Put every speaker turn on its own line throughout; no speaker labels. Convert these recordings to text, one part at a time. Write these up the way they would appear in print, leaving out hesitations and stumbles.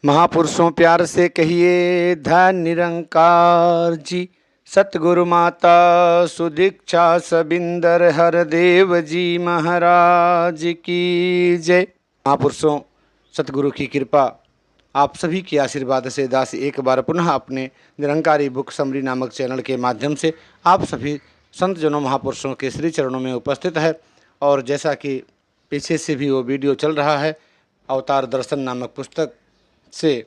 महापुरुषों प्यार से कहिए धन निरंकार जी। सतगुरु माता सुदीक्षा सबिंदर हरदेव जी महाराज की जय। महापुरुषों, सतगुरु की कृपा, आप सभी के आशीर्वाद से दास एक बार पुनः अपने निरंकारी बुक समरी नामक चैनल के माध्यम से आप सभी संत जनों महापुरुषों के श्री चरणों में उपस्थित है। और जैसा कि पीछे से भी वो वीडियो चल रहा है अवतार दर्शन नामक पुस्तक से,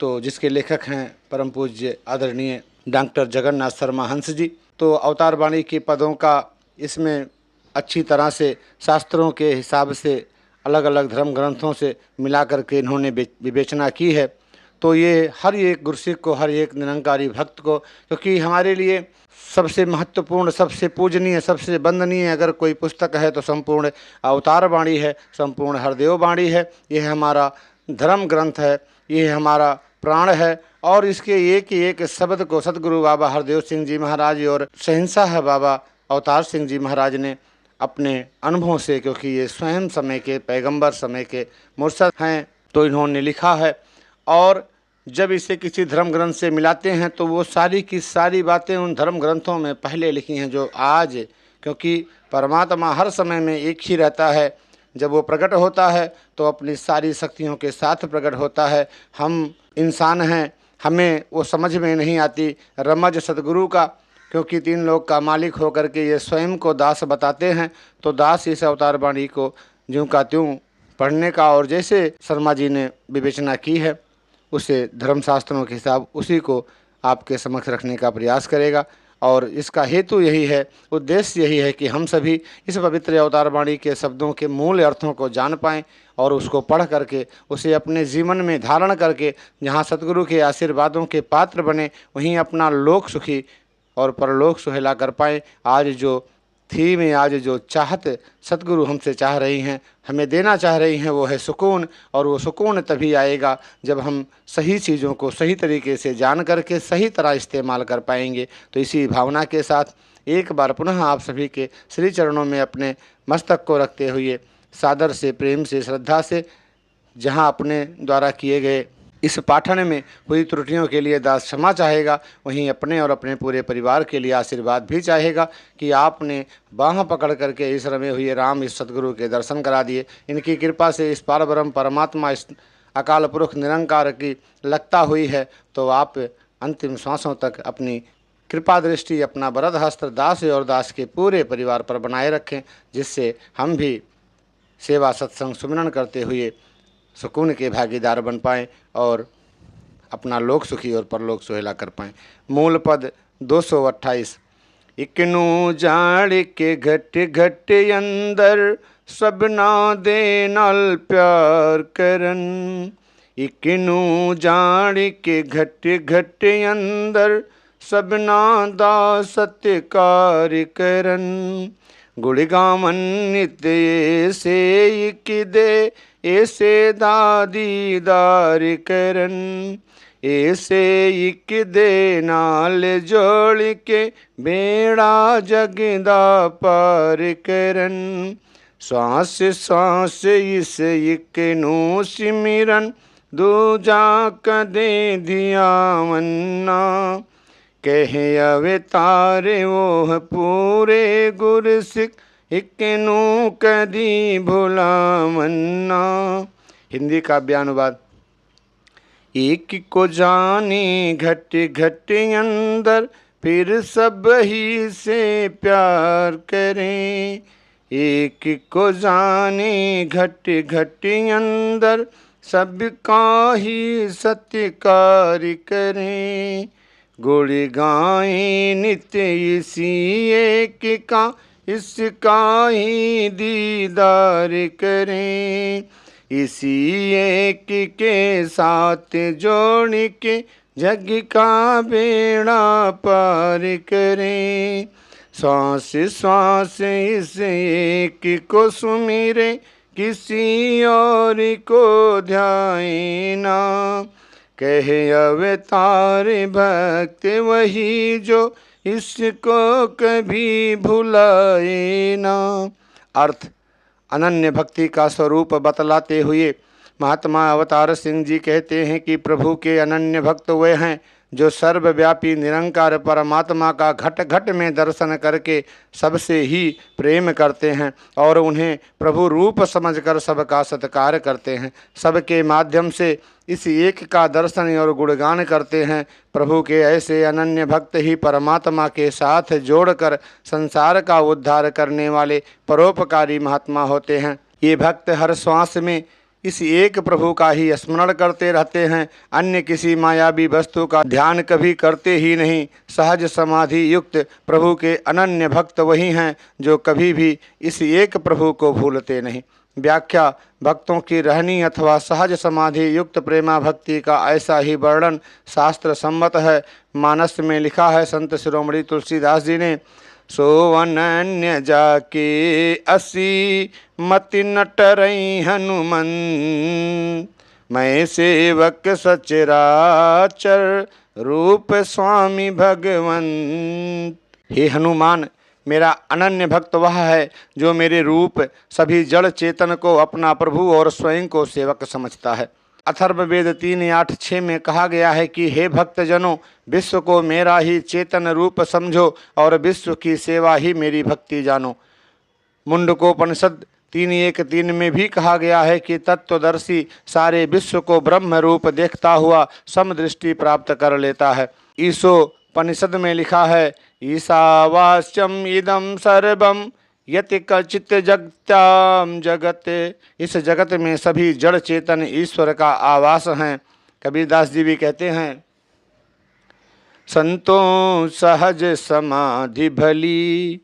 तो जिसके लेखक हैं परम पूज्य आदरणीय डॉक्टर जगन्नाथ शर्मा हंस जी। तो अवतार वाणी के पदों का इसमें अच्छी तरह से शास्त्रों के हिसाब से अलग अलग धर्म ग्रंथों से मिला कर के इन्होंने विवेचना की है। तो ये हर एक गुरसिख को, हर एक निरंकारी भक्त को, क्योंकि हमारे लिए सबसे महत्वपूर्ण, सबसे पूजनीय, सबसे वंदनीय अगर कोई पुस्तक है तो संपूर्ण अवतार वाणी है, संपूर्ण हरदेव वाणी है। यह हमारा धर्म ग्रंथ है, ये हमारा प्राण है। और इसके एक एक शब्द को सतगुरु बाबा हरदेव सिंह जी महाराज और शहंशाह बाबा अवतार सिंह जी महाराज ने अपने अनुभव से, क्योंकि ये स्वयं समय के पैगंबर, समय के मुर्शद हैं, तो इन्होंने लिखा है। और जब इसे किसी धर्म ग्रंथ से मिलाते हैं तो वो सारी की सारी बातें उन धर्म ग्रंथों में पहले लिखी हैं जो आज, क्योंकि परमात्मा हर समय में एक ही रहता है। जब वो प्रकट होता है तो अपनी सारी शक्तियों के साथ प्रकट होता है। हम इंसान हैं, हमें वो समझ में नहीं आती रमज सतगुरु का, क्योंकि तीन लोक का मालिक होकर के ये स्वयं को दास बताते हैं। तो दास इस अवतार वाणी को ज्यों का त्यों पढ़ने का, और जैसे शर्मा जी ने विवेचना की है उसे धर्मशास्त्रों के हिसाब उसी को आपके समक्ष रखने का प्रयास करेगा। और इसका हेतु यही है, उद्देश्य यही है कि हम सभी इस पवित्र अवतार वाणी के शब्दों के मूल अर्थों को जान पाएँ और उसको पढ़ करके उसे अपने जीवन में धारण करके जहाँ सतगुरु के आशीर्वादों के पात्र बने वहीं अपना लोक सुखी और परलोक सुहेला कर पाएँ। आज जो थीम है, आज जो चाहत सतगुरु हमसे चाह रही हैं, हमें देना चाह रही हैं, वो है सुकून। और वो सुकून तभी आएगा जब हम सही चीज़ों को सही तरीके से जान करके सही तरह इस्तेमाल कर पाएंगे। तो इसी भावना के साथ एक बार पुनः आप सभी के श्री चरणों में अपने मस्तक को रखते हुए सादर से, प्रेम से, श्रद्धा से, जहाँ अपने द्वारा किए गए इस पाठन में हुई त्रुटियों के लिए दास क्षमा चाहेगा, वहीं अपने और अपने पूरे परिवार के लिए आशीर्वाद भी चाहेगा कि आपने बाँह पकड़ करके इस रमे हुए राम इस सतगुरु के दर्शन करा दिए। इनकी कृपा से इस पारब्रह्म परमात्मा, इस अकाल पुरुष निरंकार की लगता हुई है। तो आप अंतिम श्वासों तक अपनी कृपा दृष्टि, अपना वरद हस्त दास और दास के पूरे परिवार पर बनाए रखें, जिससे हम भी सेवा सत्संग सुमिरन करते हुए सुकून के भागीदार बन पाएँ और अपना लोक सुखी और परलोक सुहेला कर पाएँ। मूल पद 228। इकनू जाड़ के घट घट अंदर सबना दे नाल प्यार करन। इकनू जाड़ के घट घट अंदर सबना दा सत्कार करन। गुण गावन नित्य से इक दे ऐसे दादीदार करन। ऐसे इक दे नाल जोड़ के बेड़ा जगदा पार करन। सांस सांस इस इक नू सिमिरन दूजा कदे दिया मन्ना। कहे अवतार वो पूरे गुरसिख इकनू कदी भुला मन्ना। हिंदी काव्यानुवाद। एक को जाने घट घट अंदर फिर सब ही से प्यार करें। एक को जाने घट घट अंदर सबका ही सत्कार करें। गुण गाएं नित्य इसी एक का, इसका ही दीदार करें। इसी एक के साथ जोड़ के जग का बेड़ा पार करें। श्वास श्वास इस एक को सुमिरे, किसी और को ध्याए ना। कहे अवतार भक्त वही जो इसको कभी भुलाए ना। अर्थ, अनन्य भक्ति का स्वरूप बतलाते हुए महात्मा अवतार सिंह जी कहते हैं कि प्रभु के अनन्य भक्त वे हैं जो सर्वव्यापी निरंकार परमात्मा का घट घट में दर्शन करके सबसे ही प्रेम करते हैं और उन्हें प्रभु रूप समझकर सबका सत्कार करते हैं। सबके माध्यम से इस एक का दर्शन और गुणगान करते हैं। प्रभु के ऐसे अनन्य भक्त ही परमात्मा के साथ जोड़कर संसार का उद्धार करने वाले परोपकारी महात्मा होते हैं। ये भक्त हर श्वास में इस एक प्रभु का ही स्मरण करते रहते हैं, अन्य किसी मायावी वस्तु का ध्यान कभी करते ही नहीं। सहज समाधि युक्त प्रभु के अनन्य भक्त वही हैं जो कभी भी इस एक प्रभु को भूलते नहीं। व्याख्या: भक्तों की रहनी अथवा सहज समाधि युक्त प्रेमा भक्ति का ऐसा ही वर्णन शास्त्र सम्मत है। मानस में लिखा है संत शिरोमणि तुलसीदास जी ने, सो अनन्य जाके असी मति नटरई हनुमन, मैं सेवक सचराचर रूप स्वामी भगवंत। हे हनुमान, मेरा अनन्य भक्त वह है जो मेरे रूप सभी जड़ चेतन को अपना प्रभु और स्वयं को सेवक समझता है। अथर्ववेद 3:8-6 में कहा गया है कि हे भक्तजनों, विश्व को मेरा ही चेतन रूप समझो और विश्व की सेवा ही मेरी भक्ति जानो। मुंडकोपनिषद 3:1-3 में भी कहा गया है कि तत्वदर्शी सारे विश्व को ब्रह्म रूप देखता हुआ समदृष्टि प्राप्त कर लेता है। ईशोपनिषद में लिखा है, ईशावास्यम इदम सर्वम यति कचित जगत्याम जगत। इस जगत में सभी जड़ चेतन ईश्वर का आवास हैं। कबीरदास जी भी कहते हैं, संतों सहज समाधि भली,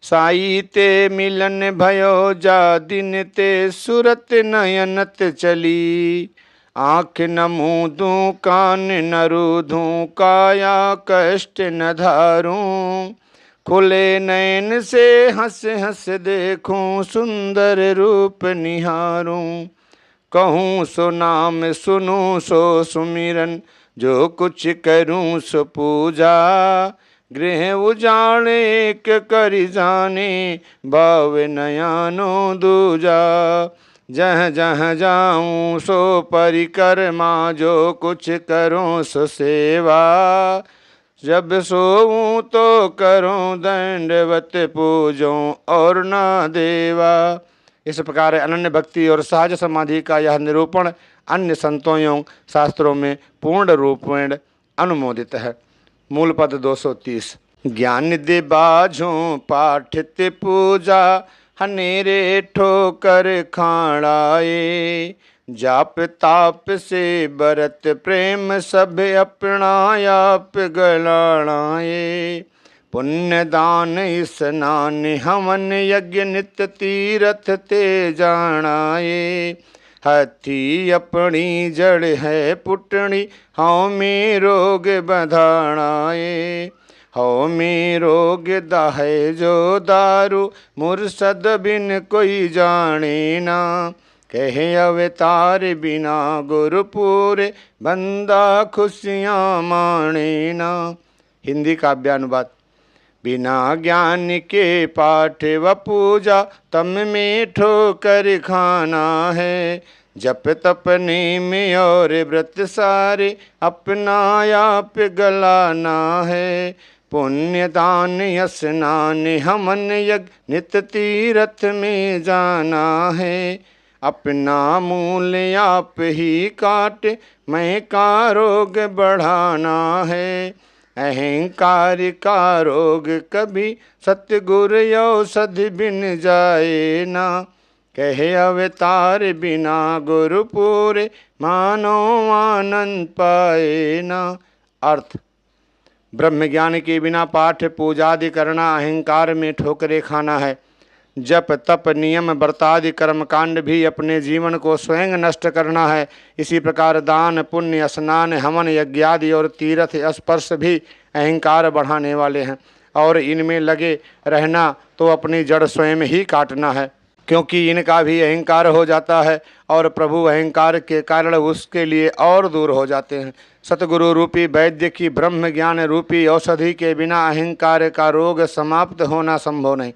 साई ते मिलन भयो जा दिन ते सुरत नयनत चली। आँख न मूंदूं कान न रूधूं काया कष्ट न धारूं, खुले नयन से हंस हंस देखूं सुंदर रूप निहारूं। कहूँ सो नाम सुनूं सो सुमिरन, जो कुछ करूं सो पूजा। गृह उजाड़े एक करि जाने, भाव नयानो दूजा। जहाँ जहाँ जाऊँ सो परिक्रमा, जो कुछ करूँ सो सेवा। जब सोऊं तो करूं दंडवत पूजों और ना देवा। इस प्रकार अनन्य भक्ति और सहज समाधि का यह निरूपण अन्य संतों एवं शास्त्रों में पूर्ण रूप में अनुमोदित है। मूल पद 230। ज्ञान दे बाझों पाठित पूजा, हनेरे ठोकर खाड़ाए। जाप ताप से बरत प्रेम, सब अपनायाप गलाड़ाए। पुण्य दान स्नान हवन यज्ञ नित्य तीरथ ते जानाए। हथी अपनी जड़ है पुटनी, हाँ में रोग बधाड़ाए। हो में रोग दाहे जो दारू, मुर्शद बिन कोई जाने ना। कहे अवतार बिना गुरुपुरे, बंदा खुशियाँ माने ना। हिंदी काव्यानुवाद। बिना ज्ञान के पाठ व पूजा, तम में ठोकर खाना है। जप तप नेम और व्रत सारे, अपना आप गलाना है। पुण्य दान स्नान हवन यज्ञ, नित्य तीरथ में जाना है। अपना मूल आप ही काट, मैं का रोग बढ़ाना है। अहंकार का रोग कभी सतगुर औषधि बिन जाए ना। कहे अवतार बिना गुरु पूरे, मानो आनंद पाए ना। अर्थ: ब्रह्म ज्ञान के बिना पाठ पूजादि करना अहंकार में ठोकरे खाना है। जप तप नियम व्रतादि कर्मकांड भी अपने जीवन को स्वयं नष्ट करना है। इसी प्रकार दान पुण्य स्नान हवन यज्ञादि और तीर्थ स्पर्श भी अहंकार बढ़ाने वाले हैं और इनमें लगे रहना तो अपनी जड़ स्वयं ही काटना है, क्योंकि इनका भी अहंकार हो जाता है और प्रभु अहंकार के कारण उसके लिए और दूर हो जाते हैं। सतगुरु रूपी वैद्य की ब्रह्म ज्ञान रूपी औषधि के बिना अहंकार का रोग समाप्त होना संभव नहीं।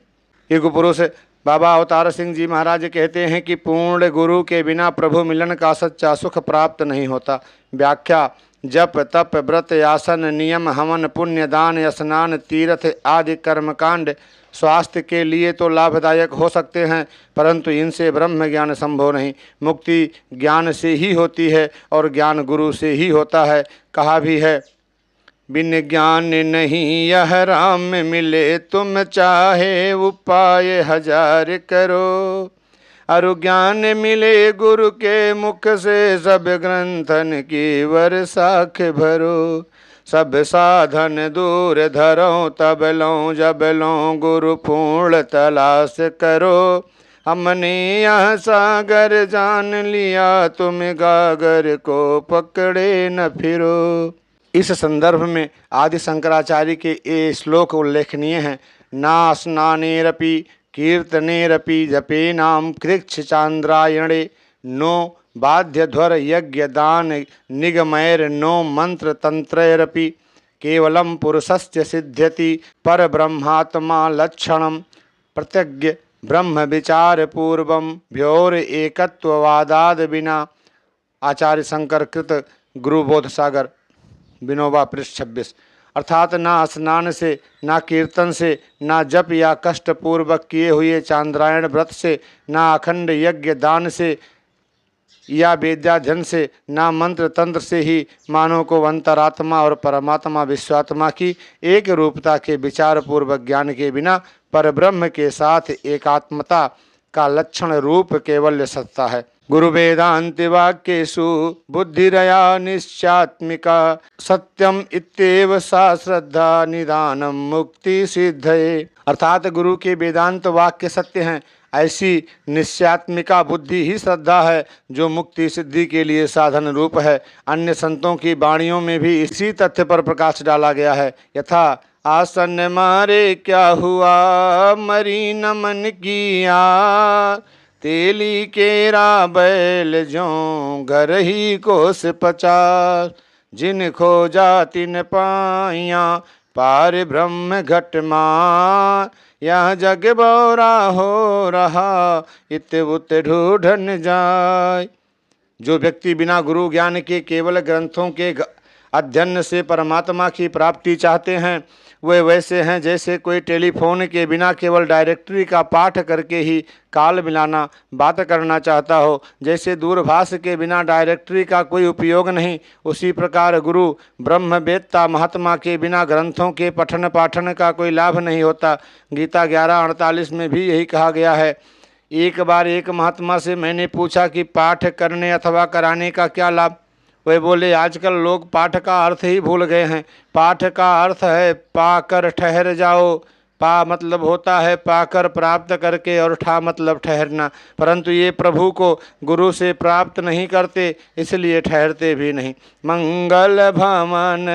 युग पुरुष बाबा अवतार सिंह जी महाराज कहते हैं कि पूर्ण गुरु के बिना प्रभु मिलन का सच्चा सुख प्राप्त नहीं होता। व्याख्या: जप तप व्रत आसन नियम हवन पुण्य दान स्नान तीर्थ आदि कर्मकांड स्वास्थ्य के लिए तो लाभदायक हो सकते हैं, परंतु इनसे ब्रह्म ज्ञान संभव नहीं। मुक्ति ज्ञान से ही होती है और ज्ञान गुरु से ही होता है। कहा भी है, बिन ज्ञान नहीं यह राम मिले, तुम चाहे उपाय हजार करो। अरु ज्ञान मिले गुरु के मुख से, सब ग्रंथन की वर्षाख भरो। सब साधन दूर धरो, तब लो जब लो गुरु पूर्ण तलाश करो। हमने यह सागर जान लिया, तुम गागर को पकड़े न फिरो। इस संदर्भ में आदि शंकराचार्य के ये श्लोक उल्लेखनीय हैं। ना स्नानेरपि कीर्तनेरपि जपे नाम कृच्छ चांद्रायणे, नो बाध्यध्वर यज्ञ दान निगमैर नो मंत्र तंत्रैरपि, केवलम पुरुषस्य सिद्ध्यति पर ब्रह्मात्मा लक्षणम, प्रत्यज्ञ ब्रह्म विचार पूर्वम भ्योर एकत्ववादाद बिना। आचार्य शंकर कृत गुरुबोध सागर विनोबा पृष्ठ 26। अर्थात ना स्नान से, ना कीर्तन से, ना जप या कष्ट पूर्वक किए हुए चांद्रायण व्रत से, ना अखंड यज्ञ दान से या वेद्याध्ययन से, ना मंत्र तंत्र से ही मानव को अंतरात्मा और परमात्मा विश्वात्मा की एक रूपता के विचार पूर्वक ज्ञान के बिना परब्रह्म के साथ एकात्मता का लक्षण रूप कैवल्य सत्ता है। गुरु वेदांति वाक्येषु बुद्धिरया निश्चात्मिका, सत्यम इत्येव सा श्रद्धा निदानम मुक्ति सिद्धये। अर्थात गुरु के वेदांत वाक्य सत्य हैं, ऐसी निश्चयात्मिका बुद्धि ही श्रद्धा है जो मुक्ति सिद्धि के लिए साधन रूप है। अन्य संतों की वाणियों में भी इसी तथ्य पर प्रकाश डाला गया है। यथा आसन मारे क्या हुआ, मरी न मन किया, तेली केरा बैल जो घर ही कोस 50, जिन खोजा तिन पाइया पार ब्रह्म घट मार, यह जग बौरा हो रहा इत उत ढूढ़न जाय। जो व्यक्ति बिना गुरु ज्ञान के केवल ग्रंथों के अध्ययन से परमात्मा की प्राप्ति चाहते हैं, वे वैसे हैं जैसे कोई टेलीफोन के बिना केवल डायरेक्टरी का पाठ करके ही काल मिलाना बात करना चाहता हो। जैसे दूरभाष के बिना डायरेक्टरी का कोई उपयोग नहीं, उसी प्रकार गुरु ब्रह्मवेत्ता महात्मा के बिना ग्रंथों के पठन पाठन का कोई लाभ नहीं होता। गीता 11:48 में भी यही कहा गया है। एक बार एक महात्मा से मैंने पूछा कि पाठ करने अथवा कराने का क्या लाभ। वे बोले, आजकल लोग पाठ का अर्थ ही भूल गए हैं। पाठ का अर्थ है पाकर ठहर जाओ। पा मतलब होता है पाकर प्राप्त करके, और ठा मतलब ठहरना। परंतु ये प्रभु को गुरु से प्राप्त नहीं करते, इसलिए ठहरते भी नहीं। मंगल भवन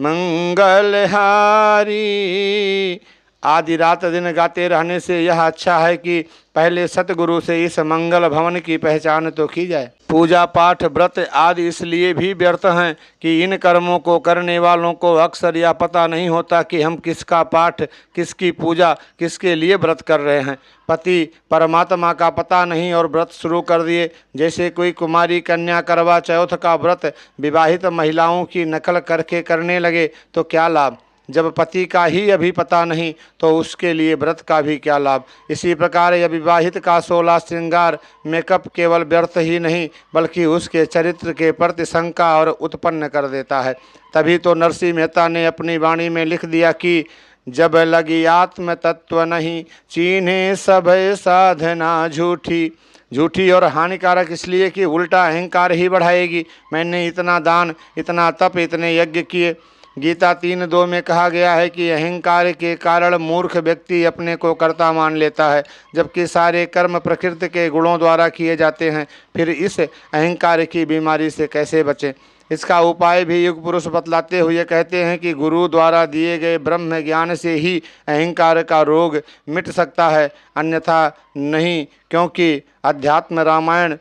मंगल हारी, आदि रात दिन गाते रहने से यह अच्छा है कि पहले सतगुरु से इस मंगल भवन की पहचान तो की जाए। पूजा पाठ व्रत आदि इसलिए भी व्यर्थ हैं कि इन कर्मों को करने वालों को अक्सर यह पता नहीं होता कि हम किसका पाठ, किसकी पूजा, किसके लिए व्रत कर रहे हैं। पति परमात्मा का पता नहीं और व्रत शुरू कर दिए। जैसे कोई कुमारी कन्या करवा चौथ का व्रत विवाहित महिलाओं की नकल करके करने लगे तो क्या लाभ। जब पति का ही अभी पता नहीं तो उसके लिए व्रत का भी क्या लाभ। इसी प्रकार अविवाहित का 16 श्रृंगार मेकअप केवल व्यर्थ ही नहीं बल्कि उसके चरित्र के प्रति शंका और उत्पन्न कर देता है। तभी तो नरसिंह मेहता ने अपनी वाणी में लिख दिया कि जब लगी आत्म तत्व नहीं, चीन्हे सब साधना झूठी। झूठी और हानिकारक इसलिए कि उल्टा अहंकार ही बढ़ाएगी। मैंने इतना दान, इतना तप, इतने यज्ञ किए। गीता 3:2 में कहा गया है कि अहंकार के कारण मूर्ख व्यक्ति अपने को कर्ता मान लेता है, जबकि सारे कर्म प्रकृति के गुणों द्वारा किए जाते हैं। फिर इस अहंकार की बीमारी से कैसे बचें। इसका उपाय भी युग पुरुष बतलाते हुए कहते हैं कि गुरु द्वारा दिए गए ब्रह्म ज्ञान से ही अहंकार का रोग मिट सकता है, अन्यथा नहीं। क्योंकि अध्यात्म रामायण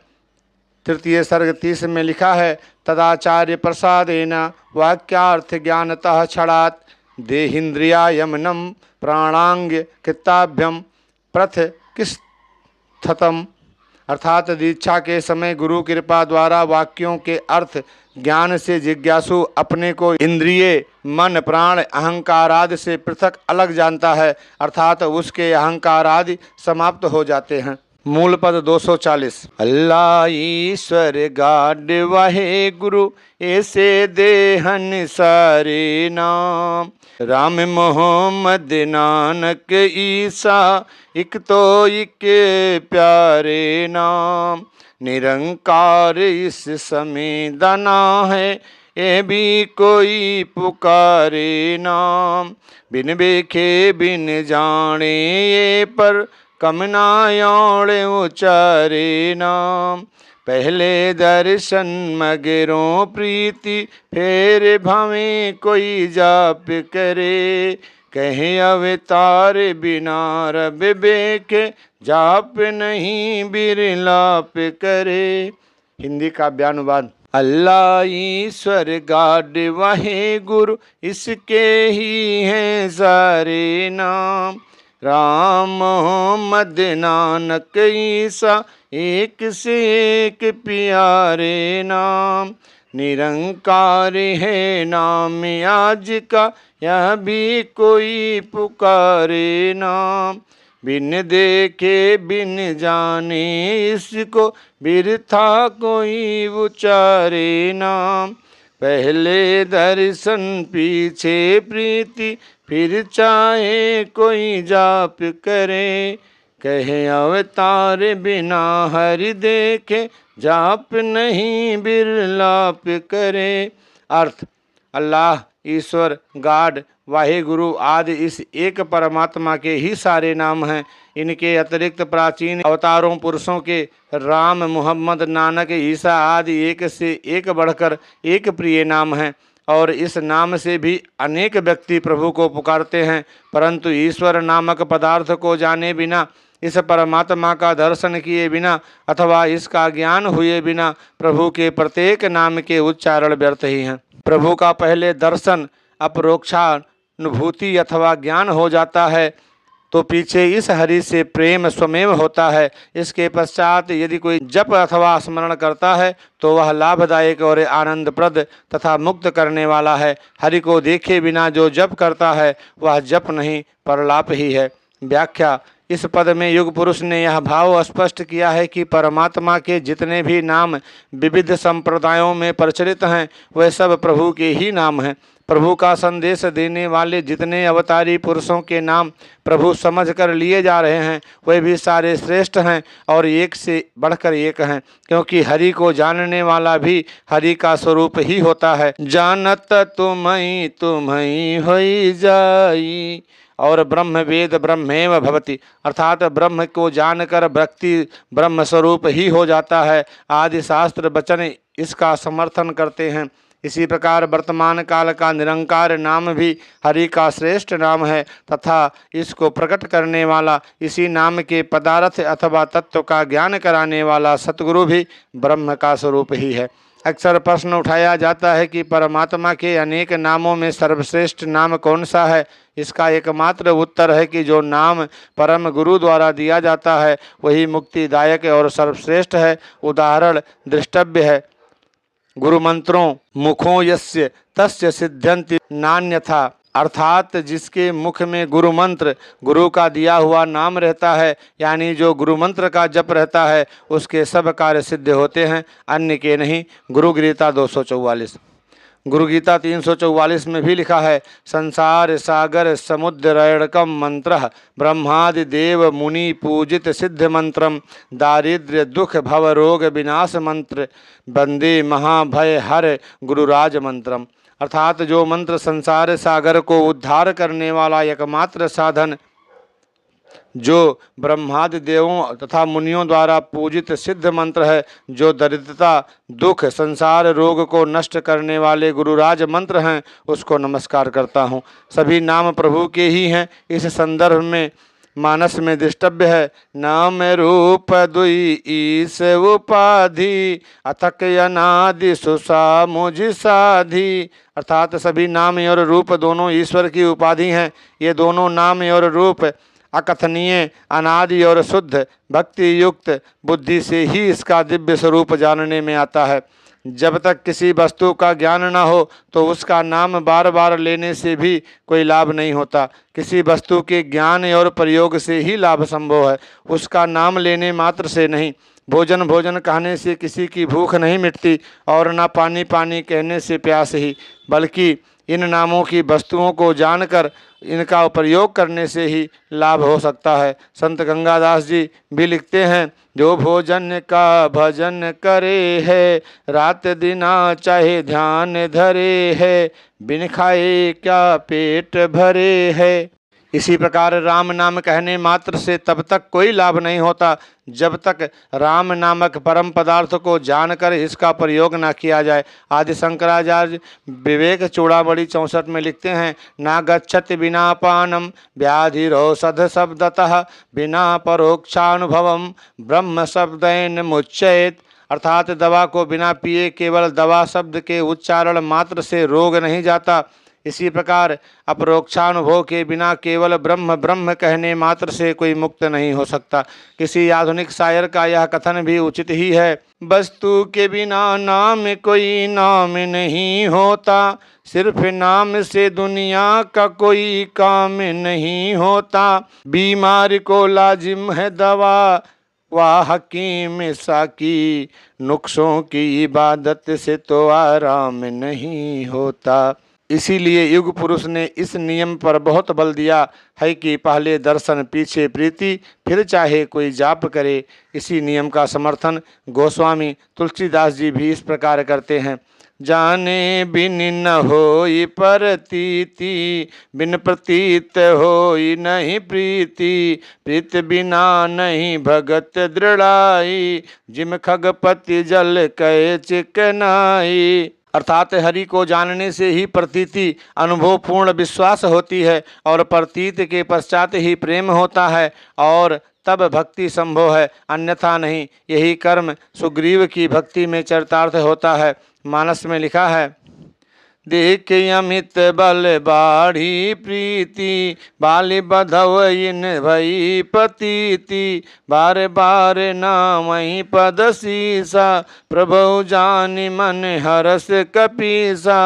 3 सर्ग 30 में लिखा है, तदाचार्य प्रसादेन वाक्यार्थ ज्ञानतः छड़ात् देहिन्द्रिया यमनम प्राणांग कृताभ्यम प्रथ किस थतम अर्थात दीक्षा के समय गुरु कृपा द्वारा वाक्यों के अर्थ ज्ञान से जिज्ञासु अपने को इंद्रिय मन प्राण अहंकार आदि से पृथक अलग जानता है, अर्थात उसके अहंकार आदि समाप्त हो जाते हैं। मूल पद 240। अल्लाह ईश्वर गाड वाहे गुरु ऐसे देहन सारे नाम, राम मोहम्मद नानक ईसा इक तो इक प्यारे नाम, निरंकार इस समय दाना है ये भी कोई पुकारे नाम, बिन बेखे बिन जाने ये पर कमनायोड़े उचारे नाम, पहले दर्शन मगरों प्रीति फेर भावे कोई जाप करे, कहे अवतार बिना रब बेके जाप नहीं बिरलाप करे। हिंदी काव्यानुवाद। अल्लाह ईश्वर गाड वाहे गुरु इसके ही हैं सारे नाम, राम मोहम्मद नानक ईसा एक से एक प्यारे नाम, निरंकार है नाम आज का यह भी कोई पुकारे नाम, बिन देखे बिन जाने इसको बिरथा कोई उचारे नाम, पहले दर्शन पीछे प्रीति फिर चाहे कोई जाप करे, कहे अवतार बिना हरि देखे जाप नहीं बिरलाप करे। अर्थ, अल्लाह ईश्वर गाड वाहेगुरु आदि इस एक परमात्मा के ही सारे नाम हैं। इनके अतिरिक्त प्राचीन अवतारों पुरुषों के राम मोहम्मद नानक ईसा आदि एक से एक बढ़कर एक प्रिय नाम हैं और इस नाम से भी अनेक व्यक्ति प्रभु को पुकारते हैं, परंतु ईश्वर नामक पदार्थ को जाने बिना, इस परमात्मा का दर्शन किए बिना अथवा इसका ज्ञान हुए बिना प्रभु के प्रत्येक नाम के उच्चारण व्यर्थ ही हैं। प्रभु का पहले दर्शन अपरोक्षानुभूति अथवा ज्ञान हो जाता है तो पीछे इस हरि से प्रेम स्वमेव होता है। इसके पश्चात यदि कोई जप अथवा स्मरण करता है तो वह लाभदायक और आनंदप्रद तथा मुक्त करने वाला है। हरि को देखे बिना जो जप करता है वह जप नहीं परलाप ही है। व्याख्या, इस पद में युग पुरुष ने यह भाव स्पष्ट किया है कि परमात्मा के जितने भी नाम विविध संप्रदायों में प्रचलित हैं वह सब प्रभु के ही नाम हैं। प्रभु का संदेश देने वाले जितने अवतारी पुरुषों के नाम प्रभु समझ कर लिए जा रहे हैं वे भी सारे श्रेष्ठ हैं और एक से बढ़कर एक हैं, क्योंकि हरि को जानने वाला भी हरि का स्वरूप ही होता है। जानत तुम्हें होई जाई और ब्रह्म वेद ब्रह्मेव भवति, अर्थात ब्रह्म को जानकर व्यक्ति ब्रह्म स्वरूप ही हो जाता है। आदि शास्त्र वचन इसका समर्थन करते हैं। इसी प्रकार वर्तमान काल का निरंकार नाम भी हरि का श्रेष्ठ नाम है तथा इसको प्रकट करने वाला, इसी नाम के पदार्थ अथवा तत्व का ज्ञान कराने वाला सतगुरु भी ब्रह्म का स्वरूप ही है। अक्सर प्रश्न उठाया जाता है कि परमात्मा के अनेक नामों में सर्वश्रेष्ठ नाम कौन सा है। इसका एकमात्र उत्तर है कि जो नाम परम गुरु द्वारा दिया जाता है वही मुक्तिदायक और सर्वश्रेष्ठ है। उदाहरण दृष्टव्य है, गुरु मंत्रों मुखों यस्य तस्य सिद्ध्यन्ति नान्यथा, अर्थात जिसके मुख में गुरु मंत्र गुरु का दिया हुआ नाम रहता है, यानी जो गुरु मंत्र का जप रहता है उसके सब कार्य सिद्ध होते हैं, अन्य के नहीं। गुरु गीता 244। गुरु गीता 344 में भी लिखा है, संसार सागर समुद्रैणकम मंत्र ब्रह्मादि देव मुनि पूजित सिद्ध मंत्रम दारिद्र्य दुख भव रोग विनाश मंत्र वंदे महाभय हर गुरुराज मंत्रम, अर्थात जो मंत्र संसार सागर को उद्धार करने वाला एकमात्र साधन, जो ब्रह्मादि देवों तथा मुनियों द्वारा पूजित सिद्ध मंत्र है, जो दरिद्रता दुख संसार रोग को नष्ट करने वाले गुरुराज मंत्र हैं, उसको नमस्कार करता हूँ। सभी नाम प्रभु के ही हैं। इस संदर्भ में मानस में दृष्टव्य है, नाम रूप दुई ईस उपाधि अथक अनादि सुसा मुझ साधि, अर्थात सभी नाम और रूप दोनों ईश्वर की उपाधि हैं। ये दोनों नाम और रूप अकथनीय, अनादि और शुद्ध भक्ति युक्त बुद्धि से ही इसका दिव्य स्वरूप जानने में आता है। जब तक किसी वस्तु का ज्ञान न हो तो उसका नाम बार बार लेने से भी कोई लाभ नहीं होता। किसी वस्तु के ज्ञान और प्रयोग से ही लाभ संभव है, उसका नाम लेने मात्र से नहीं। भोजन भोजन कहने से किसी की भूख नहीं मिटती और न पानी पानी कहने से प्यास ही, बल्कि इन नामों की वस्तुओं को जानकर इनका प्रयोग करने से ही लाभ हो सकता है। संत गंगादास जी भी लिखते हैं, जो भोजन का भजन करे है, रात दिना चाहे ध्यान धरे है, बिन खाए क्या पेट भरे है। इसी प्रकार राम नाम कहने मात्र से तब तक कोई लाभ नहीं होता जब तक राम नामक परम पदार्थ को जानकर इसका प्रयोग न किया जाए। आदि शंकराचार्य विवेक चूड़ामणि 64 में लिखते हैं, ना गच्छति बिना पानम व्याधिरोषध शब्दतः बिना परोक्षानुभवम ब्रह्म शब्दैन मुच्येत। अर्थात दवा को बिना पिए केवल दवा शब्द के उच्चारण मात्र से रोग नहीं जाता। इसी प्रकार अपरोक्षानुभव के बिना केवल ब्रह्म ब्रह्म कहने मात्र से कोई मुक्त नहीं हो सकता। किसी आधुनिक शायर का यह कथन भी उचित ही है, वस्तु के बिना नाम कोई नाम नहीं होता, सिर्फ नाम से दुनिया का कोई काम नहीं होता। बीमार को लाजिम है दवा वाह हकीम साकी, नुक्सों की इबादत से तो आराम नहीं होता। इसीलिए युग पुरुष ने इस नियम पर बहुत बल दिया है कि पहले दर्शन पीछे प्रीति, फिर चाहे कोई जाप करे। इसी नियम का समर्थन गोस्वामी तुलसीदास जी भी इस प्रकार करते हैं, जाने बिन न होई प्रतीति, बिन प्रतीत होई नहीं प्रीति, प्रीत बिना नहीं भगत दृढ़ाई, जिम खगपति जल कहे चिकनाई। अर्थात हरि को जानने से ही प्रतीति अनुभव पूर्ण विश्वास होती है और प्रतीत के पश्चात ही प्रेम होता है और तब भक्ति संभव है, अन्यथा नहीं। यही कर्म सुग्रीव की भक्ति में चरितार्थ होता है। मानस में लिखा है, देख अमित बल बाढ़ी प्रीति, बाली बधव इन भई पतीति, बार बार नामहि पद सीसा, प्रभु जानि मन हरस कपीसा,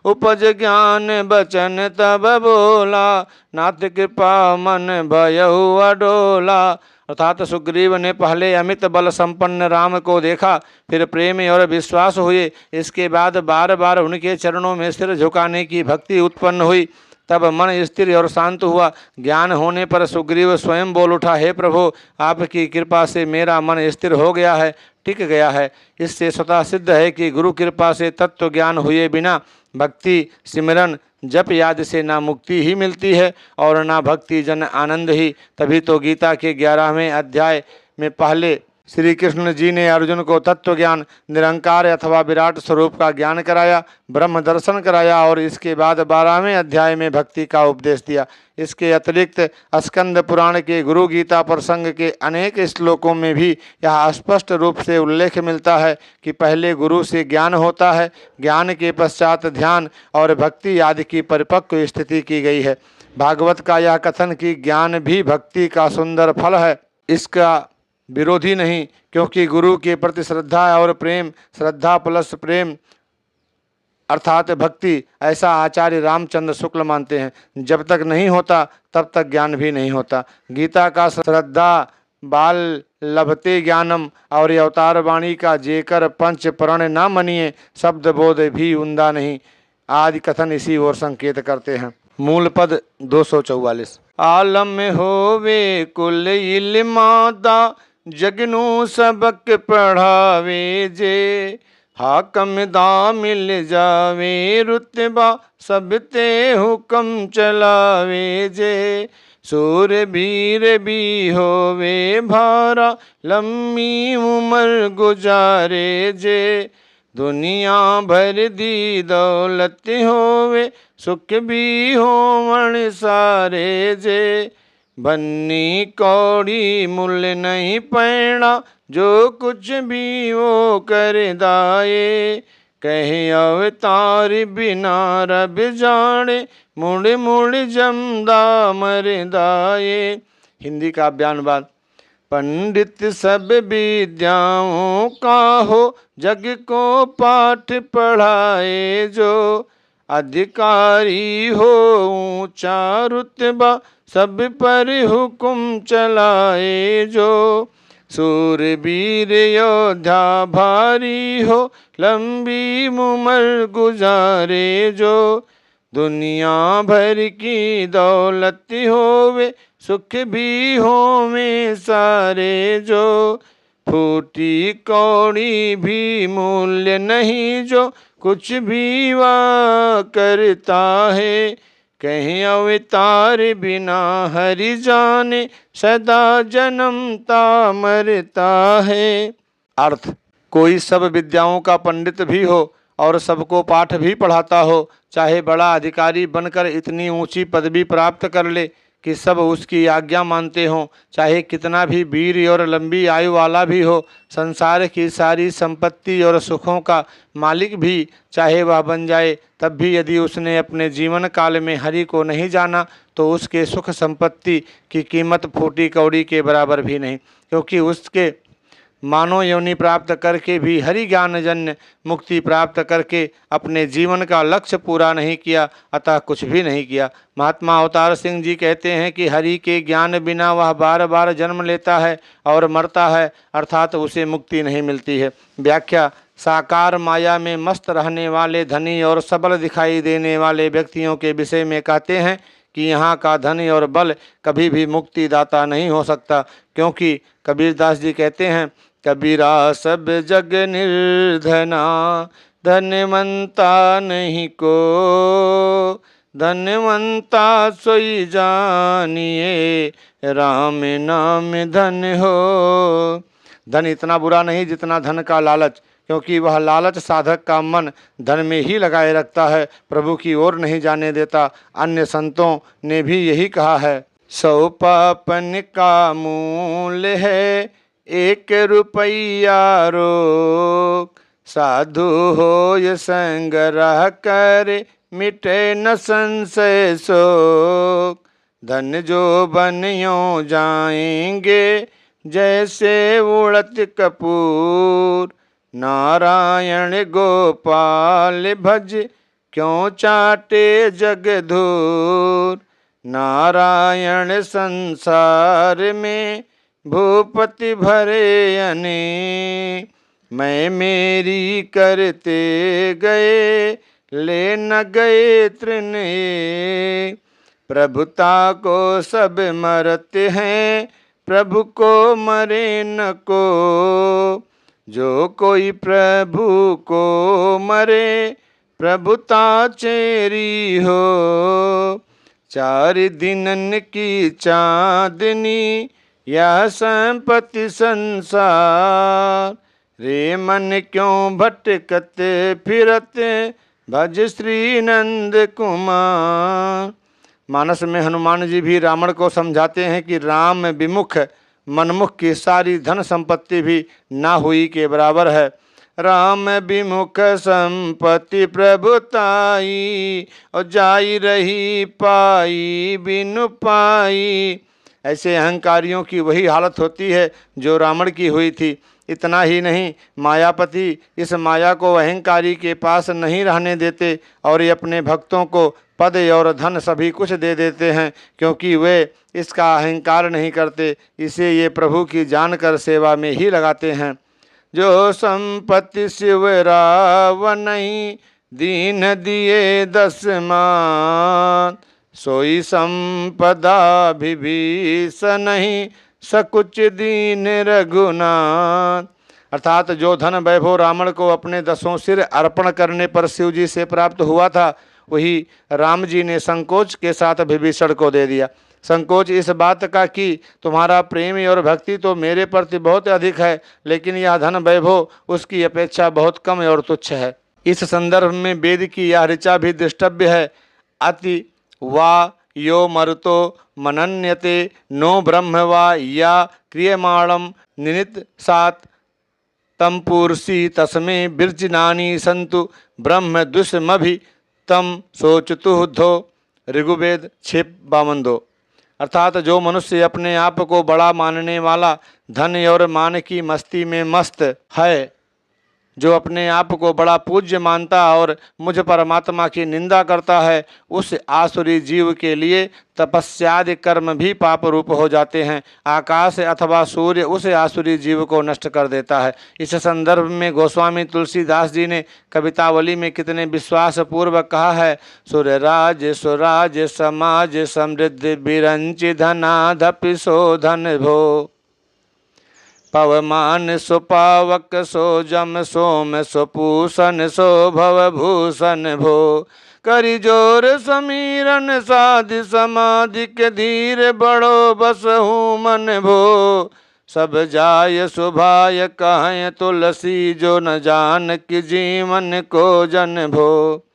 उपज ज्ञान बचन तब बोला, नाथ कृपा मन भयउ अडोला। अर्थात सुग्रीव ने पहले अमित बल संपन्न राम को देखा, फिर प्रेम और विश्वास हुए, इसके बाद बार बार उनके चरणों में सिर झुकाने की भक्ति उत्पन्न हुई, तब मन स्थिर और शांत हुआ। ज्ञान होने पर सुग्रीव स्वयं बोल उठा, हे प्रभु, आपकी कृपा से मेरा मन स्थिर हो गया है, टिक गया है। इससे स्वतः सिद्ध है कि गुरु कृपा से तत्व ज्ञान हुए बिना भक्ति सिमरन जप याद से ना मुक्ति ही मिलती है और ना भक्ति जन आनंद ही। तभी तो गीता के 11वें अध्याय में पहले श्री कृष्ण जी ने अर्जुन को तत्व ज्ञान, निरंकार अथवा विराट स्वरूप का ज्ञान कराया, ब्रह्म दर्शन कराया और इसके बाद 12वें अध्याय में भक्ति का उपदेश दिया। इसके अतिरिक्त स्कंद पुराण के गुरु गीता प्रसंग के अनेक श्लोकों में भी यह स्पष्ट रूप से उल्लेख मिलता है कि पहले गुरु से ज्ञान होता है, ज्ञान के पश्चात ध्यान और भक्ति आदि की परिपक्व स्थिति की गई है। भागवत का यह कथन कि ज्ञान भी भक्ति का सुंदर फल है, इसका विरोधी नहीं, क्योंकि गुरु के प्रति श्रद्धा और प्रेम, श्रद्धा प्लस प्रेम अर्थात भक्ति, ऐसा आचार्य रामचंद्र शुक्ल मानते हैं। जब तक नहीं होता तब तक ज्ञान भी नहीं होता। गीता का श्रद्धा बाल लभते ज्ञानम और अवतार वाणी का जेकर पंच प्रण न मनिए, शब्द बोध भी उंदा नहीं आदि कथन इसी ओर संकेत करते हैं। मूल पद 244। आलम होवे कुल इल्मादा, जगनू सबक पढ़ावे जे, हाकम दा मिल जावे रुतबा, सब ते हुक्म चलावे जे, सूर वीर भी होवे भारा, लम्मी उम्र गुजारे जे, दुनिया भर दी दौलत होवे, सुख भी होवण सारे जे, बन्नी कौड़ी मूल नहीं पैना, जो कुछ भी वो कर दाए, कहे अवतार बिना रब जाने, मुड़ मुड़ जमदा मर दाए, हिंदी का बयानबाद। पंडित सब विद्याओं का हो, जग को पाठ पढ़ाए जो, अधिकारी हो ऊंचा रुतबा, सब पर हुक्म चलाए जो, सूरवीर योद्धा भारी हो, लंबी उम्र गुजारे जो, दुनिया भर की दौलत होवे, सुख भी होवे सारे जो, फूटी कौड़ी भी मूल्य नहीं जो, कुछ भी वह करता है, कहीं अवतार बिना हरि जाने, सदा जन्मता मरता है। अर्थ, कोई सब विद्याओं का पंडित भी हो और सबको पाठ भी पढ़ाता हो, चाहे बड़ा अधिकारी बनकर इतनी ऊंची पदवी प्राप्त कर ले कि सब उसकी आज्ञा मानते हों, चाहे कितना भी वीर और लंबी आयु वाला भी हो, संसार की सारी संपत्ति और सुखों का मालिक भी चाहे वह बन जाए, तब भी यदि उसने अपने जीवन काल में हरि को नहीं जाना तो उसके सुख संपत्ति की कीमत फूटी कौड़ी के बराबर भी नहीं, क्योंकि उसके मानव योनि प्राप्त करके भी हरि ज्ञान जन्य मुक्ति प्राप्त करके अपने जीवन का लक्ष्य पूरा नहीं किया, अतः कुछ भी नहीं किया। महात्मा अवतार सिंह जी कहते हैं कि हरि के ज्ञान बिना वह बार बार जन्म लेता है और मरता है, अर्थात उसे मुक्ति नहीं मिलती है। व्याख्या, साकार माया में मस्त रहने वाले धनी और सबल दिखाई देने वाले व्यक्तियों के विषय में कहते हैं कि यहाँ का धन और बल कभी भी मुक्तिदाता नहीं हो सकता, क्योंकि कबीरदास जी कहते हैं, कबीरा सब जग निर्धना, धनवंता नहीं को, धनवंता सोई जानिए, राम नाम धन हो। धन इतना बुरा नहीं जितना धन का लालच, क्योंकि वह लालच साधक का मन धन में ही लगाए रखता है, प्रभु की ओर नहीं जाने देता। अन्य संतों ने भी यही कहा है, 100 पापन का मूल है, 1 रुपया रोक, साधु हो ये संग रह कर, मिटे न संशय शोक, धन जो बनियों जाएंगे, जैसे उड़त कपूर, नारायण गोपाल भज, क्यों चाटे जग धूर, नारायण संसार में, भूपति भरे अने, मैं मेरी करते गए, ले न गए तृण, प्रभुता को सब मरते हैं, प्रभु को मरे न को, जो कोई प्रभु को मरे, प्रभुता चेरी हो, 4 दिनन की चांदनी, यह संपत्ति संसार, रे मन क्यों भटकत फिरत, भज श्री नंद कुमार। मानस में हनुमान जी भी रावण को समझाते हैं कि राम विमुख मनमुख की सारी धन संपत्ति भी ना हुई के बराबर है। राम विमुख संपत्ति प्रभुताई, और जाई रही पाई बिनु पाई। ऐसे अहंकारियों की वही हालत होती है जो रावण की हुई थी। इतना ही नहीं, मायापति इस माया को अहंकारी के पास नहीं रहने देते और ये अपने भक्तों को पद और धन सभी कुछ दे देते हैं, क्योंकि वे इसका अहंकार नहीं करते। इसे ये प्रभु की जानकर सेवा में ही लगाते हैं। जो संपत्ति शिव रावण नहीं, दीन दिए 10 मान, सोई संपदा विभीषण नहीं, सकुच दीन रघुनाथ। अर्थात जो धन वैभव रावण को अपने 10 सिर अर्पण करने पर शिव जी से प्राप्त हुआ था, वही राम जी ने संकोच के साथ विभीषण को दे दिया। संकोच इस बात का कि तुम्हारा प्रेम और भक्ति तो मेरे प्रति बहुत अधिक है, लेकिन यह धन वैभव उसकी अपेक्षा बहुत कम और तुच्छ है। इस संदर्भ में वेद की यह ऋचा भी दृष्टव्य है। अति वा यो मरुतो मनन्यते नो ब्रह्म वा या क्रियमाणम निनित सात तम पुरुषी तस्मे बिर्जनानी संतु ब्रह्म दुष्मभि तम सोचतु धो। ऋग्वेद 6:52। अर्थात जो मनुष्य अपने आप को बड़ा मानने वाला, धन और मान की मस्ती में मस्त है, जो अपने आप को बड़ा पूज्य मानता और मुझ परमात्मा की निंदा करता है, उस आसुरी जीव के लिए तपस्यादि कर्म भी पाप रूप हो जाते हैं। आकाश अथवा सूर्य उस आसुरी जीव को नष्ट कर देता है। इस संदर्भ में गोस्वामी तुलसीदास जी ने कवितावली में कितने विश्वास पूर्वक कहा है, सुराज समाज समृद्धि बिरंचि धनाधपि शोधन भो, पवमान सुपावक सो जम सोम सुपूषण सो भव भूषण भो, करि जोर समीरन साधि समाधि के धीर बड़ो बसहु मन भो, सब जाय सुभाय कहें तुलसी जो न जान कि जीवन को जन भो।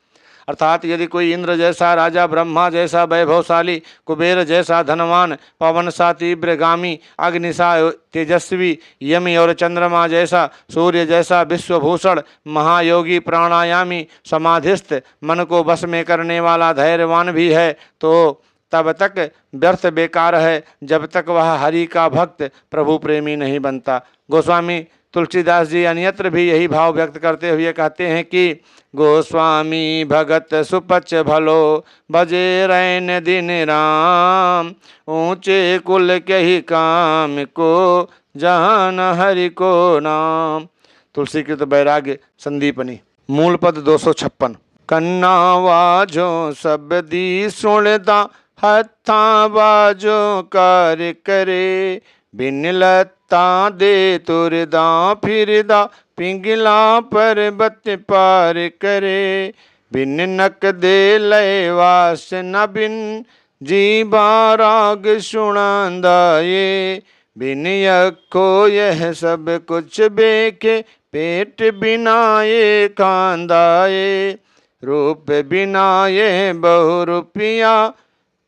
अर्थात यदि कोई इंद्र जैसा राजा, ब्रह्मा जैसा वैभवशाली, कुबेर जैसा धनवान, पवन सा तीव्रगामी, अग्नि सा तेजस्वी, यमी और चंद्रमा जैसा, सूर्य जैसा विश्वभूषण, महायोगी, प्राणायामी, समाधिस्थ, मन को बस में करने वाला धैर्यवान भी है, तो तब तक व्यर्थ बेकार है जब तक वह हरि का भक्त प्रभु प्रेमी नहीं बनता। गोस्वामी तुलसीदास जी अन्यत्र भी यही भाव व्यक्त करते हुए कहते हैं कि गोस्वामी भगत सुपच भलो, भजे रैन दिन राम, ऊंचे कुल के ही काम को, जहान हरि को नाम। तुलसीकृत बैराग्य संदीपनी, मूल पद 256। कन्ना वाजो सब दी सुनदा, हत्था बाजो कार्य करे, बिन लत्ता दे तुरदा फिरदा, पिंगला पर्वत पार करे, बिन नक दे लय वास न बिन, जीवा राग सुनांदा ये, बिन अखो यह सब कुछ बेखे, पेट बिना ये खांदा ये, रूप बिना ये बहु रुपया,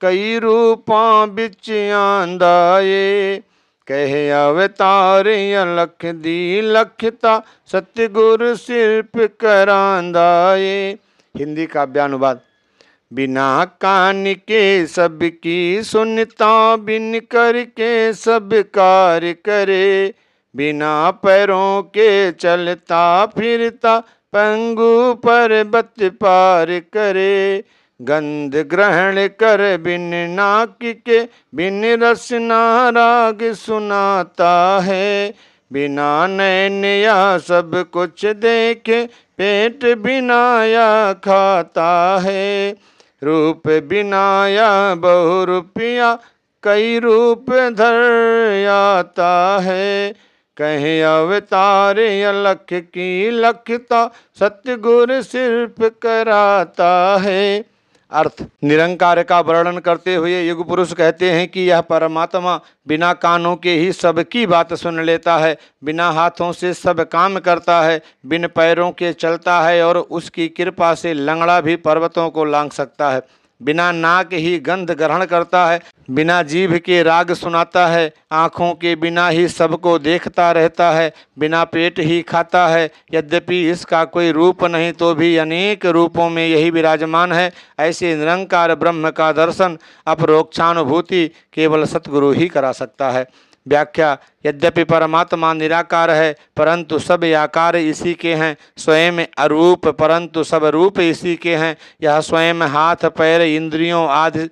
कई रूपां बिच आंदा ये, कहे अवतार लख दी लखता, सतगुर सिर्फ करांदा ये। हिंदी काव्यानुवाद। बिना कान के सबकी सुनता, बिन करके सब कार्य करे, बिना पैरों के चलता फिरता, पंगु पर्वत पार करे, गंध ग्रहण कर बिन नाक के, बिन रसना राग सुनाता है, बिना नैन या सब कुछ देखे, पेट बिना या खाता है, रूप बिना या बहु रुपया, कई रूप धर आता है, कहीं अवतार अलख की लखता, सतगुर सिर्फ कराता है। अर्थ। निरंकार का वर्णन करते हुए युग पुरुष कहते हैं कि यह परमात्मा बिना कानों के ही सबकी बात सुन लेता है, बिना हाथों से सब काम करता है, बिन पैरों के चलता है और उसकी कृपा से लंगड़ा भी पर्वतों को लांघ सकता है, बिना नाक ही गंध ग्रहण करता है, बिना जीभ के राग सुनाता है, आँखों के बिना ही सबको देखता रहता है, बिना पेट ही खाता है, यद्यपि इसका कोई रूप नहीं तो भी अनेक रूपों में यही विराजमान है। ऐसे निरंकार ब्रह्म का दर्शन अपरोक्षानुभूति केवल सतगुरु ही करा सकता है। व्याख्या। यद्यपि परमात्मा निराकार है परंतु सब आकार इसी के हैं, स्वयं अरूप परंतु सब रूप इसी के हैं। यह स्वयं हाथ पैर इंद्रियों आदि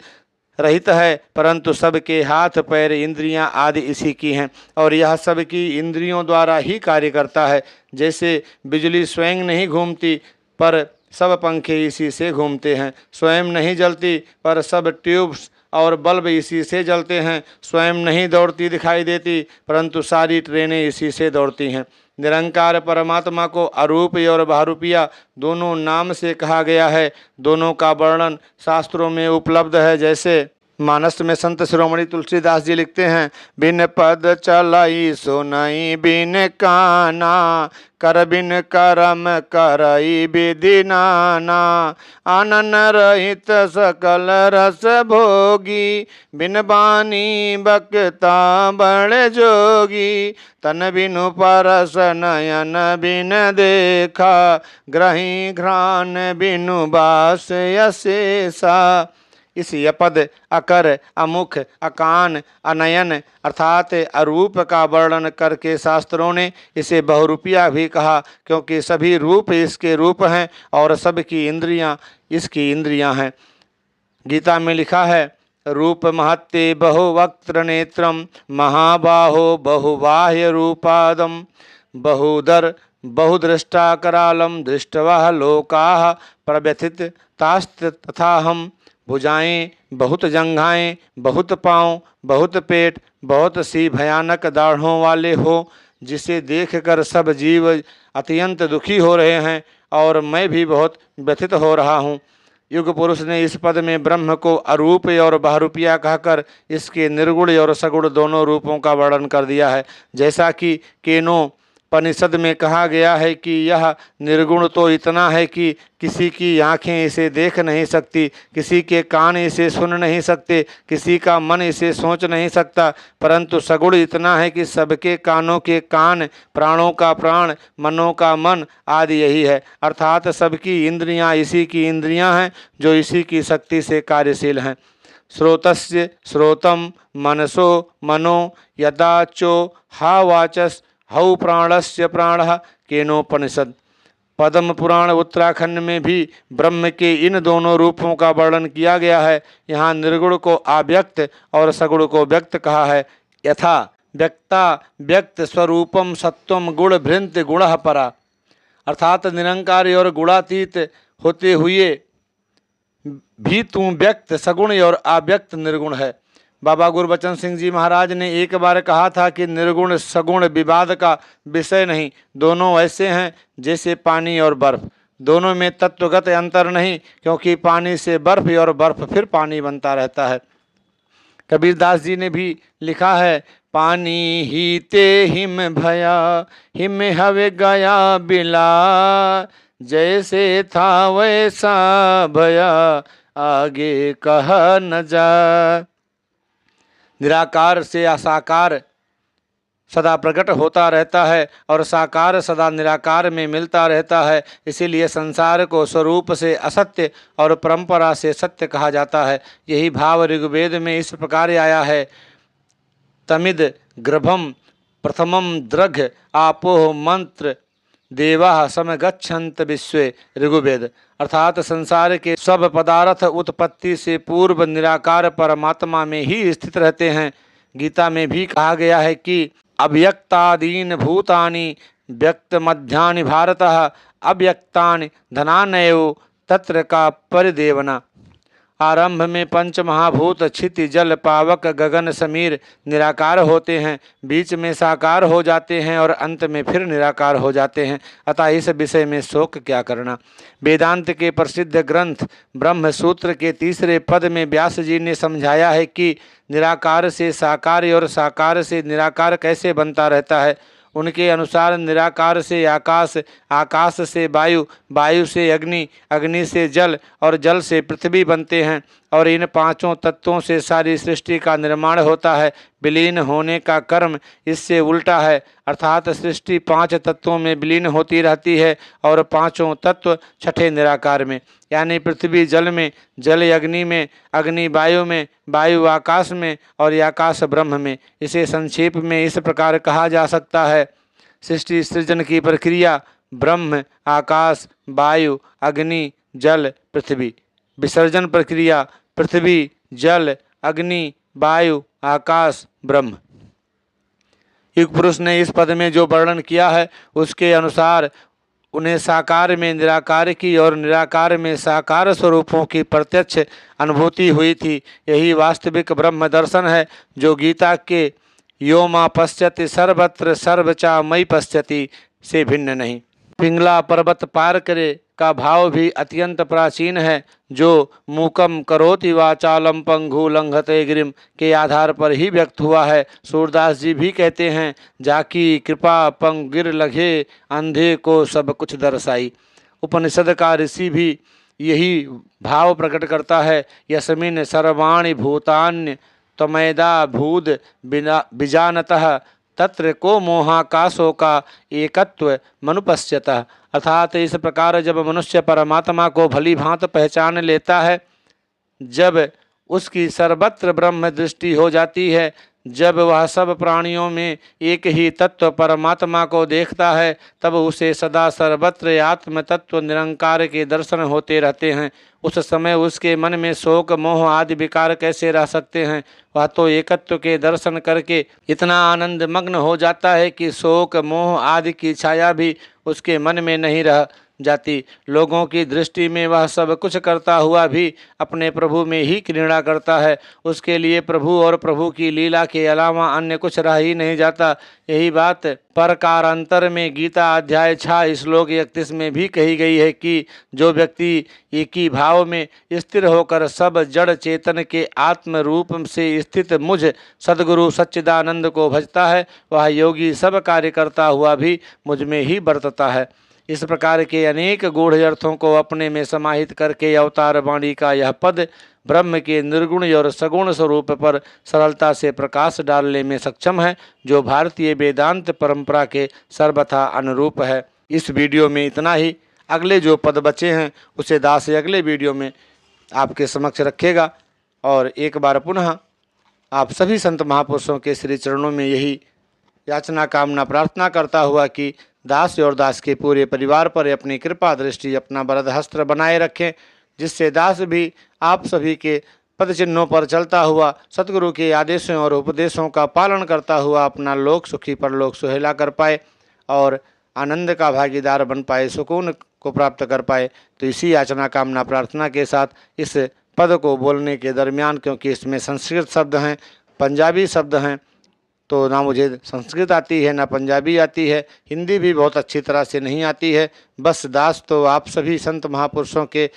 रहित है परंतु सबके हाथ पैर इंद्रियां आदि इसी की हैं और यह सबकी इंद्रियों द्वारा ही कार्य करता है। जैसे बिजली स्वयं नहीं घूमती पर सब पंखे इसी से घूमते हैं, स्वयं नहीं जलती पर सब ट्यूब्स और बल्ब इसी से जलते हैं, स्वयं नहीं दौड़ती दिखाई देती परंतु सारी ट्रेनें इसी से दौड़ती हैं। निरंकार परमात्मा को अरूप और बहुरूपिया दोनों नाम से कहा गया है। दोनों का वर्णन शास्त्रों में उपलब्ध है। जैसे मानस में संत शिरोमणि तुलसीदास जी लिखते हैं, बिन पद चलाई सुनाई बिन काना, कर बिन करम करई विधि नाना, आनन रहित सकल रस भोगी, बिन बानी बकता बड़ जोगी, तन बिनु परस नयन बिन देखा, ग्रही घ्राण बिनु बास अशेषा। इस यपद अकर, अमुख, अकान, अनयन अर्थात अरूप का वर्णन करके शास्त्रों ने इसे बहुरूपिया भी कहा, क्योंकि सभी रूप इसके रूप हैं और सबकी इंद्रियां इसकी इंद्रियां हैं। गीता में लिखा है, रूप महत्ते बहुवक्त्र नेत्रम महाबाहो बहुबाह्य रूपादम बहुदर बहुदृष्टा करालम दृष्टवा लोकाः प्रव्यथित तास्त तथा हम। भुजाएं बहुत जंघाएं बहुत पाँव बहुत पेट बहुत सी भयानक दाढ़ों वाले हो, जिसे देखकर सब जीव अत्यंत दुखी हो रहे हैं और मैं भी बहुत व्यथित हो रहा हूँ। युग पुरुष ने इस पद में ब्रह्म को अरूप और बहुरूपिया कहकर इसके निर्गुण और सगुण दोनों रूपों का वर्णन कर दिया है। जैसा कि केनोपनिषद में कहा गया है कि यह निर्गुण तो इतना है कि किसी की आंखें इसे देख नहीं सकती, किसी के कान इसे सुन नहीं सकते, किसी का मन इसे सोच नहीं सकता, परंतु सगुण इतना है कि सबके कानों के कान, प्राणों का प्राण, मनों का मन आदि यही है। अर्थात सबकी इंद्रियां इसी की इंद्रियां हैं जो इसी की शक्ति से कार्यशील हैं। श्रोतस्य श्रोतम मनसो मनो यदाचो हा वाचस हौ प्राणस्य प्राणः केनोपनिषद। पद्म पुराण उत्तराखंड में भी ब्रह्म के इन दोनों रूपों का वर्णन किया गया है। यहाँ निर्गुण को अव्यक्त और सगुण को व्यक्त कहा है। यथा व्यक्ता व्यक्त स्वरूपम सत्वम गुण भृंत गुणः परा, अर्थात निरंकारी और गुणातीत होते हुए भी तू व्यक्त सगुण और अव्यक्त निर्गुण है। बाबा गुरबचन सिंह जी महाराज ने एक बार कहा था कि निर्गुण सगुण विवाद का विषय नहीं, दोनों ऐसे हैं जैसे पानी और बर्फ, दोनों में तत्वगत अंतर नहीं, क्योंकि पानी से बर्फ और बर्फ फिर पानी बनता रहता है। कबीरदास जी ने भी लिखा है, पानी ही ते हिम भया हिम हवे गया बिला, जैसे था वैसा भया आगे कह न जा। निराकार से असाकार सदा प्रकट होता रहता है और साकार सदा निराकार में मिलता रहता है। इसीलिए संसार को स्वरूप से असत्य और परंपरा से सत्य कहा जाता है। यही भाव ऋग्वेद में इस प्रकार आया है, तमिद गर्भम प्रथमम द्रघ आपोह मंत्र देवा समगच्छन्त विश्वे। ऋग्वेद अर्थात संसार के सब पदार्थ उत्पत्ति से पूर्व निराकार परमात्मा में ही स्थित रहते हैं। गीता में भी कहा गया है कि अव्यक्तादीन भूतानि व्यक्त मध्यानि भारतः अव्यक्तानि धनानयो तत्र का परिदेवना। आरंभ में पंच महाभूत क्षिति जल पावक गगन समीर निराकार होते हैं, बीच में साकार हो जाते हैं और अंत में फिर निराकार हो जाते हैं। अतः इस विषय में शोक क्या करना। वेदांत के प्रसिद्ध ग्रंथ ब्रह्म सूत्र के तीसरे पद में व्यास जी ने समझाया है कि निराकार से साकार और साकार से निराकार कैसे बनता रहता है। उनके अनुसार निराकार से आकाश, आकाश से वायु, वायु से अग्नि, अग्नि से जल और जल से पृथ्वी बनते हैं और इन पांचों तत्वों से सारी सृष्टि का निर्माण होता है। विलीन होने का कर्म इससे उल्टा है, अर्थात सृष्टि पांच तत्वों में विलीन होती रहती है और पांचों तत्व छठे निराकार में, यानी पृथ्वी जल में, जल अग्नि में, अग्नि वायु में, वायु आकाश में और आकाश ब्रह्म में। इसे संक्षेप में इस प्रकार कहा जा सकता है, सृष्टि सृजन की प्रक्रिया ब्रह्म, आकाश, वायु, अग्नि, जल, पृथ्वी। विसर्जन प्रक्रिया पृथ्वी, जल, अग्नि, वायु, आकाश, ब्रह्म। युग पुरुष ने इस पद में जो वर्णन किया है उसके अनुसार उन्हें साकार में निराकार की और निराकार में साकार स्वरूपों की प्रत्यक्ष अनुभूति हुई थी। यही वास्तविक ब्रह्म दर्शन है जो गीता के यो मा पश्यति सर्वत्र सर्वचा मयि पश्यति से भिन्न नहीं। पिंगला पर्वत पार करे का भाव भी अत्यंत प्राचीन है, जो मूकम करोति वाचालम पंगु लंघते गिरिम के आधार पर ही व्यक्त हुआ है। सूरदास जी भी कहते हैं, जाकी कृपा पंग गिर लगे अंधे को सब कुछ दर्शाई। उपनिषद का ऋषि भी यही भाव प्रकट करता है, यस्मिन् सर्वाणि भूतान्य तमैदा भूद बीजानतः तत्र को मोहाकाशों का एकत्व मनुपश्यतः। अर्थात इस प्रकार जब मनुष्य परमात्मा को भली भांत पहचान लेता है, जब उसकी सर्वत्र ब्रह्म दृष्टि हो जाती है। जब वह सब प्राणियों में एक ही तत्व परमात्मा को देखता है तब उसे सदा सर्वत्र आत्म तत्व निरंकार के दर्शन होते रहते हैं। उस समय उसके मन में शोक मोह आदि विकार कैसे रह सकते हैं। वह तो एकत्व के दर्शन करके इतना आनंद मग्न हो जाता है कि शोक मोह आदि की छाया भी उसके मन में नहीं रह जाती। लोगों की दृष्टि में वह सब कुछ करता हुआ भी अपने प्रभु में ही घृणा करता है। उसके लिए प्रभु और प्रभु की लीला के अलावा अन्य कुछ रह ही नहीं जाता। यही बात परकारांतर में गीता अध्याय 6 श्लोक 31 में भी कही गई है कि जो व्यक्ति एक ही भाव में स्थिर होकर सब जड़ चेतन के आत्म रूप से स्थित मुझ सद्गुरु सच्चिदानंद को भजता है वह योगी सब कार्य करता हुआ भी मुझ में ही बरतता है। इस प्रकार के अनेक गूढ़ अर्थों को अपने में समाहित करके अवतार वाणी का यह पद ब्रह्म के निर्गुण और सगुण स्वरूप पर सरलता से प्रकाश डालने में सक्षम है, जो भारतीय वेदांत परंपरा के सर्वथा अनुरूप है। इस वीडियो में इतना ही। अगले जो पद बचे हैं उसे दास अगले वीडियो में आपके समक्ष रखेगा। और एक बार पुनः आप सभी संत महापुरुषों के श्री चरणों में यही याचना कामना प्रार्थना करता हुआ कि दास और दास के पूरे परिवार पर अपनी कृपा दृष्टि अपना वरद हस्त्र बनाए रखें, जिससे दास भी आप सभी के पद चिन्हों पर चलता हुआ सतगुरु के आदेशों और उपदेशों का पालन करता हुआ अपना लोक सुखी परलोक सुहेला कर पाए और आनंद का भागीदार बन पाए, सुकून को प्राप्त कर पाए। तो इसी याचना कामना प्रार्थना के साथ इस पद को बोलने के दरमियान, क्योंकि इसमें संस्कृत शब्द हैं, पंजाबी शब्द हैं, तो ना मुझे संस्कृत आती है ना पंजाबी आती है, हिंदी भी बहुत अच्छी तरह से नहीं आती है। बस दास तो आप सभी संत महापुरुषों के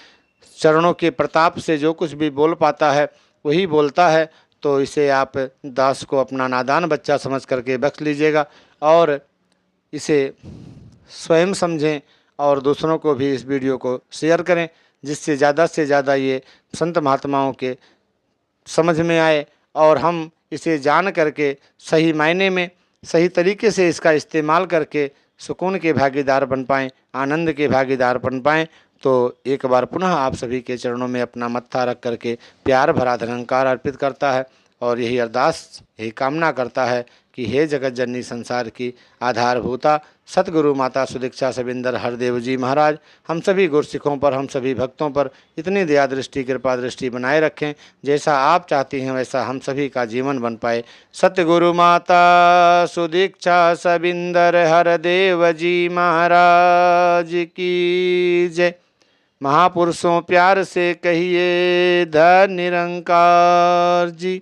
चरणों के प्रताप से जो कुछ भी बोल पाता है वही बोलता है। तो इसे आप दास को अपना नादान बच्चा समझ करके बख्श लीजिएगा और इसे स्वयं समझें और दूसरों को भी इस वीडियो को शेयर करें, जिससे ज़्यादा से ज़्यादा ये संत महात्माओं के समझ में आए और हम इसे जान करके सही मायने में सही तरीके से इसका इस्तेमाल करके सुकून के भागीदार बन पाएँ, आनंद के भागीदार बन पाएँ। तो एक बार पुनः आप सभी के चरणों में अपना मत्था रख करके प्यार भरा धनंकार अर्पित करता है और यही अरदास यही कामना करता है कि हे जगत जननी संसार की आधारभूता सतगुरु माता सुदीक्षा सबिंदर हरदेव जी महाराज हम सभी गुरसिखों पर, हम सभी भक्तों पर इतनी दया दृष्टि कृपा दृष्टि बनाए रखें जैसा आप चाहती हैं वैसा हम सभी का जीवन बन पाए। सतगुरु माता सुदीक्षा सबिंदर हरदेव जी महाराज की जय। महापुरुषों प्यार से कहिए धन निरंकार जी।